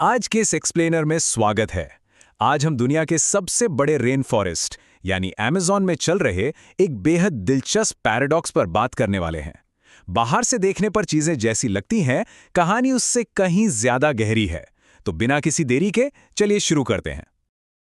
आज के इस एक्सप्लेनर में स्वागत है। आज हम दुनिया के सबसे बड़े रेन फॉरेस्ट यानी अमेज़न में चल रहे एक बेहद दिलचस्प पैराडॉक्स पर बात करने वाले हैं। बाहर से देखने पर चीजें जैसी लगती हैं, कहानी उससे कहीं ज्यादा गहरी है। तो बिना किसी देरी के चलिए शुरू करते हैं।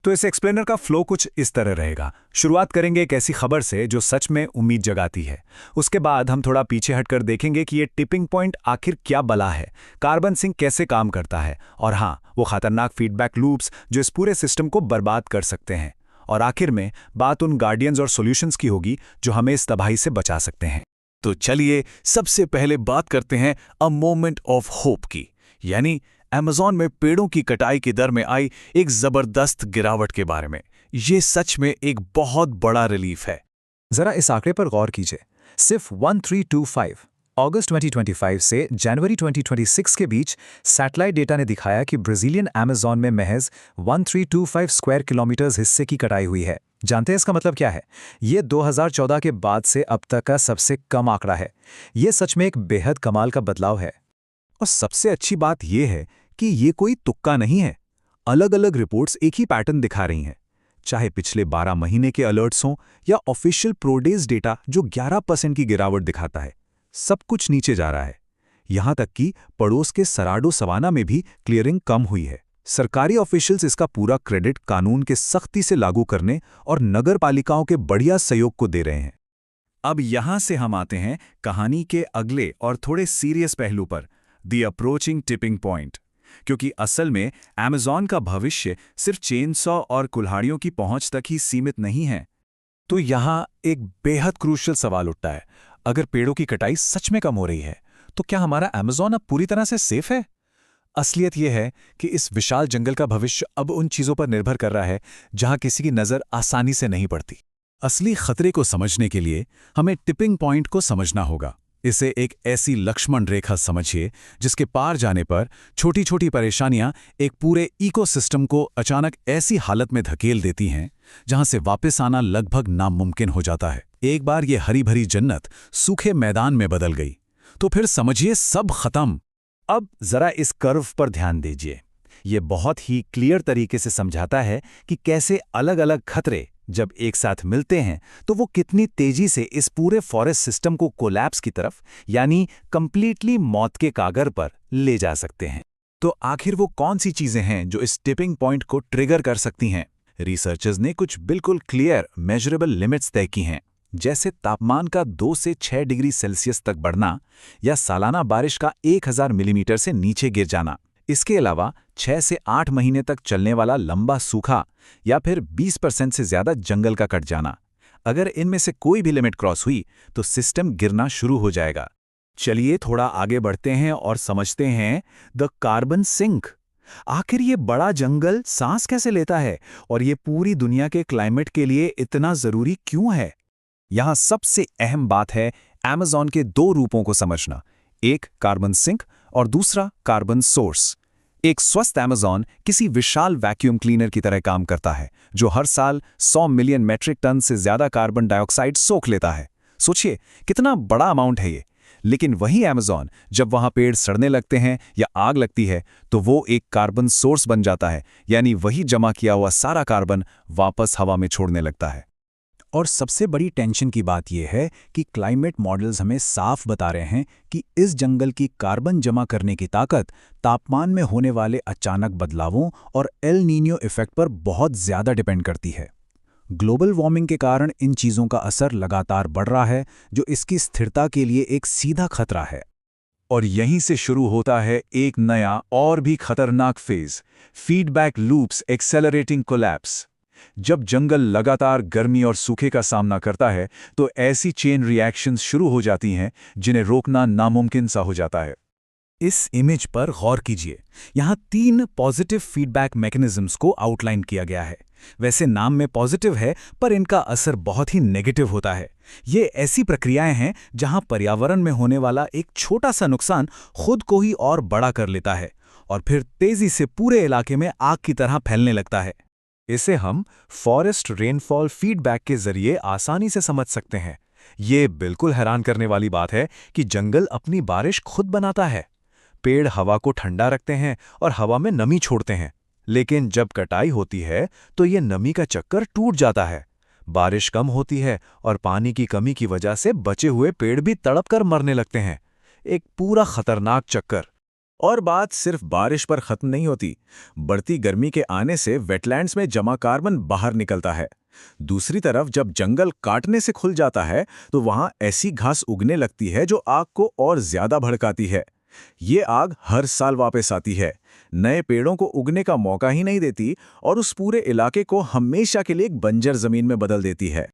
तो इस एक्सप्लेनर का फ्लो कुछ इस तरह रहेगा। शुरुआत करेंगे एक ऐसी खबर से जो सच में उम्मीद जगाती है। उसके बाद हम थोड़ा पीछे हटकर देखेंगे कि ये टिपिंग पॉइंट आखिर क्या बला है, कार्बन सिंक कैसे काम करता है, और हाँ, वो खतरनाक फीडबैक लूप्स जो इस पूरे सिस्टम को बर्बाद कर सकते हैं। और आखिर में बात उन गार्डियंस और सॉल्यूशंस की होगी जो हमें इस तबाही से बचा सकते हैं। तो चलिए सबसे पहले बात करते हैं अ मोमेंट ऑफ होप की, यानी अमेज़न में पेड़ों की कटाई की दर में आई एक जबरदस्त गिरावट के बारे में। ये सच में एक बहुत बड़ा रिलीफ है। जरा इस आंकड़े पर गौर कीजिए। सिर्फ 1325 अगस्त 2025 से जनवरी 2026 के बीच सैटेलाइट डेटा ने दिखाया कि ब्राजीलियन अमेज़न में महज 1325 स्क्वायर किलोमीटर्स हिस्से की कटाई हुई है। जानते हैं इसका मतलब क्या है? ये 2014 के बाद से अब तक का सबसे कम आंकड़ा है। ये सच में एक बेहद कमाल का बदलाव है। और सबसे अच्छी बात यह है कि ये कोई तुक्का नहीं है। अलग अलग रिपोर्ट्स एक ही पैटर्न दिखा रही हैं, चाहे पिछले 12 महीने के अलर्ट्स हों या ऑफिशियल प्रोडेज डेटा जो 11% की गिरावट दिखाता है। सब कुछ नीचे जा रहा है। यहां तक कि पड़ोस के सराडो सवाना में भी क्लियरिंग कम हुई है। सरकारी ऑफिशियल्स इसका पूरा क्रेडिट कानून के सख्ती से लागू करने और नगर पालिकाओं के बढ़िया सहयोग को दे रहे हैं। अब यहां से हम आते हैं कहानी के अगले और थोड़े सीरियस पहलू पर, द अप्रोचिंग टिपिंग पॉइंट। क्योंकि असल में अमेज़न का भविष्य सिर्फ चेनसॉ और कुल्हाड़ियों की पहुंच तक ही सीमित नहीं है। तो यहां एक बेहद क्रूशियल सवाल उठता है। अगर पेड़ों की कटाई सच में कम हो रही है, तो क्या हमारा अमेज़न अब पूरी तरह से सेफ है? असलियत यह है कि इस विशाल जंगल का भविष्य अब उन चीजों पर निर्भर कर रहा है जहां किसी की नजर आसानी से नहीं पड़ती। असली खतरे को समझने के लिए हमें टिपिंग पॉइंट को समझना होगा। इसे एक ऐसी लक्ष्मण रेखा समझिए जिसके पार जाने पर छोटी छोटी परेशानियां एक पूरे इकोसिस्टम को अचानक ऐसी हालत में धकेल देती हैं जहां से वापस आना लगभग नामुमकिन हो जाता है। एक बार ये हरी भरी जन्नत सूखे मैदान में बदल गई तो फिर समझिए सब खत्म। अब जरा इस कर्व पर ध्यान दीजिए। ये बहुत ही क्लियर तरीके से समझाता है कि कैसे अलग अलग खतरे जब एक साथ मिलते हैं तो वो कितनी तेजी से इस पूरे फॉरेस्ट सिस्टम को कोलैप्स की तरफ, यानी कंप्लीटली मौत के कागर पर ले जा सकते हैं। तो आखिर वो कौन सी चीजें हैं जो इस टिपिंग पॉइंट को ट्रिगर कर सकती हैं? रिसर्चर्स ने कुछ बिल्कुल क्लियर मेजरेबल लिमिट्स तय की हैं, जैसे तापमान का 2 से 6 डिग्री सेल्सियस तक बढ़ना या सालाना बारिश का 1000 मिलीमीटर से नीचे गिर जाना। इसके अलावा 6 से 8 महीने तक चलने वाला लंबा सूखा या फिर 20% से ज्यादा जंगल का कट जाना। अगर इनमें से कोई भी लिमिट क्रॉस हुई तो सिस्टम गिरना शुरू हो जाएगा। चलिए थोड़ा आगे बढ़ते हैं और समझते हैं द कार्बन सिंक। आखिर ये बड़ा जंगल सांस कैसे लेता है और ये पूरी दुनिया के क्लाइमेट के लिए इतना जरूरी क्यों है? यहां सबसे अहम बात है अमेज़न के 2 रूपों को समझना, एक कार्बन सिंक और दूसरा कार्बन सोर्स। एक स्वस्थ अमेज़न किसी विशाल वैक्यूम क्लीनर की तरह काम करता है जो हर साल 100 मिलियन मेट्रिक टन से ज्यादा कार्बन डाइऑक्साइड सोख लेता है। सोचिए कितना बड़ा अमाउंट है ये। लेकिन वही अमेज़न जब वहां पेड़ सड़ने लगते हैं या आग लगती है तो वो एक कार्बन सोर्स बन जाता है, यानी वही जमा किया हुआ सारा कार्बन वापस हवा में छोड़ने लगता है। और सबसे बड़ी टेंशन की बात यह है कि क्लाइमेट मॉडल्स हमें साफ बता रहे हैं कि इस जंगल की कार्बन जमा करने की ताकत तापमान में होने वाले अचानक बदलावों और एल नीनियो इफेक्ट पर बहुत ज्यादा डिपेंड करती है। ग्लोबल वार्मिंग के कारण इन चीजों का असर लगातार बढ़ रहा है, जो इसकी स्थिरता के लिए एक सीधा खतरा है। और यहीं से शुरू होता है एक नया और भी खतरनाक phase, feedback loops accelerating collapse. जब जंगल लगातार गर्मी और सूखे का सामना करता है तो ऐसी चेन रिएक्शंस शुरू हो जाती हैं जिन्हें रोकना नामुमकिन सा हो जाता है। इस इमेज पर गौर कीजिए। यहाँ 3 पॉजिटिव फीडबैक मैकेनिज्म्स को आउटलाइन किया गया है। वैसे नाम में पॉजिटिव है, पर इनका असर बहुत ही नेगेटिव होता है। ये ऐसी प्रक्रियाएं हैं जहां पर्यावरण में होने वाला एक छोटा सा नुकसान खुद को ही और बड़ा कर लेता है और फिर तेजी से पूरे इलाके में आग की तरह फैलने लगता है। इसे हम फॉरेस्ट रेनफॉल फीडबैक के जरिए आसानी से समझ सकते हैं। ये बिल्कुल हैरान करने वाली बात है कि जंगल अपनी बारिश खुद बनाता है। पेड़ हवा को ठंडा रखते हैं और हवा में नमी छोड़ते हैं। लेकिन जब कटाई होती है तो ये नमी का चक्कर टूट जाता है। बारिश कम होती है और पानी की कमी की वजह से बचे हुए पेड़ भी तड़पकर मरने लगते हैं। एक पूरा खतरनाक चक्कर। और बात सिर्फ बारिश पर खत्म नहीं होती। बढ़ती गर्मी के आने से वेटलैंड्स में जमा कार्बन बाहर निकलता है। दूसरी तरफ जब जंगल काटने से खुल जाता है तो वहां ऐसी घास उगने लगती है जो आग को और ज्यादा भड़काती है। ये आग हर साल वापस आती है, नए पेड़ों को उगने का मौका ही नहीं देती और उस पूरे इलाके को हमेशा के लिए एक बंजर जमीन में बदल देती है।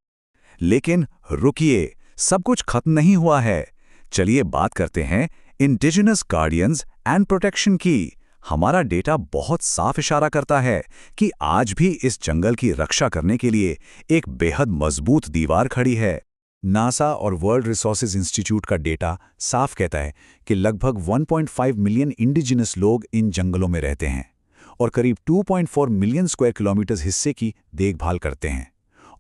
लेकिन रुकिए, सब कुछ खत्म नहीं हुआ है। चलिए बात करते हैं इंडिजिनस गार्डियंस एंड प्रोटेक्शन की। हमारा डेटा बहुत साफ इशारा करता है कि आज भी इस जंगल की रक्षा करने के लिए एक बेहद मजबूत दीवार खड़ी है। नासा और वर्ल्ड रिसोर्सेज इंस्टीट्यूट का डेटा साफ कहता है कि लगभग 1.5 मिलियन इंडिजिनस लोग इन जंगलों में रहते हैं और करीब 2.4 मिलियन स्क्वायर किलोमीटर हिस्से की देखभाल करते हैं।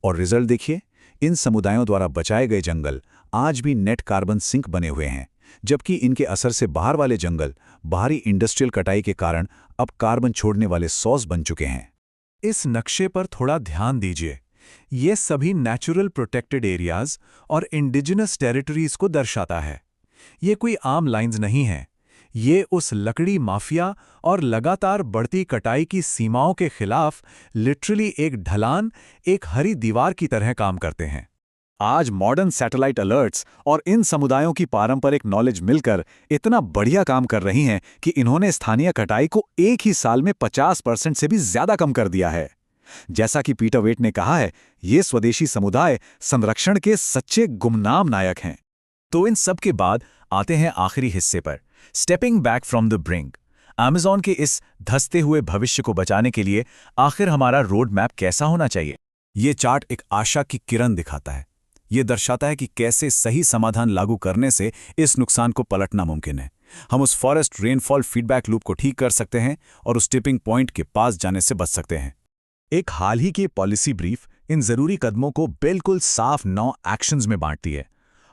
और रिजल्ट देखिए, इन समुदायों द्वारा बचाए गए जंगल आज भी नेट कार्बन सिंक बने हुए हैं, जबकि इनके असर से बाहर वाले जंगल बाहरी इंडस्ट्रियल कटाई के कारण अब कार्बन छोड़ने वाले सॉस बन चुके हैं। इस नक्शे पर थोड़ा ध्यान दीजिए। ये सभी नेचुरल प्रोटेक्टेड एरियाज और इंडिजिनस टेरिटरीज को दर्शाता है। ये कोई आम लाइंस नहीं है। ये उस लकड़ी माफिया और लगातार बढ़ती कटाई की सीमाओं के खिलाफ लिटरली एक ढलान, एक हरी दीवार की तरह काम करते हैं। आज मॉडर्न सैटेलाइट अलर्ट्स और इन समुदायों की पारंपरिक नॉलेज मिलकर इतना बढ़िया काम कर रही हैं कि इन्होंने स्थानीय कटाई को एक ही साल में 50% से भी ज्यादा कम कर दिया है। जैसा कि पीटर वेट ने कहा है, ये स्वदेशी समुदाय संरक्षण के सच्चे गुमनाम नायक हैं। तो इन सब के बाद आते हैं आखिरी हिस्से पर, stepping back from the brink. Amazon के इस धंसते हुए भविष्य को बचाने के लिए आखिर हमारा रोड मैप कैसा होना चाहिए? ये चार्ट एक आशा की किरण दिखाता है। ये दर्शाता है कि कैसे सही समाधान लागू करने से इस नुकसान को पलटना मुमकिन है। हम उस फॉरेस्ट रेनफॉल फीडबैक लूप को ठीक कर सकते हैं और उस टिपिंग पॉइंट के पास जाने से बच सकते हैं। एक हाल ही की पॉलिसी ब्रीफ इन जरूरी कदमों को बिल्कुल साफ 9 एक्शंस में बांटती है।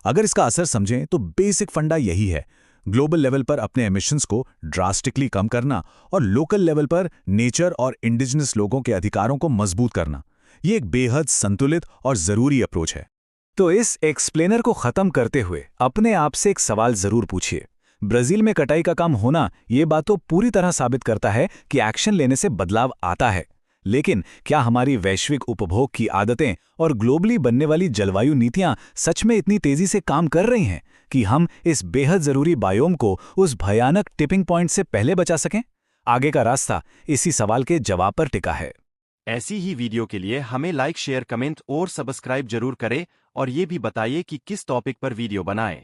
अगर इसका असर समझें तो बेसिक फंडा यही है: ग्लोबल लेवल पर अपने एमिशंस को ड्रास्टिकली कम करना और लोकल लेवल पर नेचर और इंडिजिनस लोगों के अधिकारों को मजबूत करना। ये एक बेहद संतुलित और जरूरी अप्रोच है। तो इस एक्सप्लेनर को खत्म करते हुए अपने आप से एक सवाल जरूर पूछिए। ब्राजील में कटाई का काम होना ये बात तो पूरी तरह साबित करता है कि एक्शन लेने से बदलाव आता है, लेकिन क्या हमारी वैश्विक उपभोग की आदतें और ग्लोबली बनने वाली जलवायु नीतियां सच में इतनी तेजी से काम कर रही हैं कि हम इस बेहद जरूरी बायोम को उस भयानक टिपिंग पॉइंट से पहले बचा सकें? आगे का रास्ता इसी सवाल के जवाब पर टिका है। ऐसी ही वीडियो के लिए हमें लाइक, शेयर, कमेंट और सब्सक्राइब जरूर करें और ये भी बताइए कि किस टॉपिक पर वीडियो बनाएं।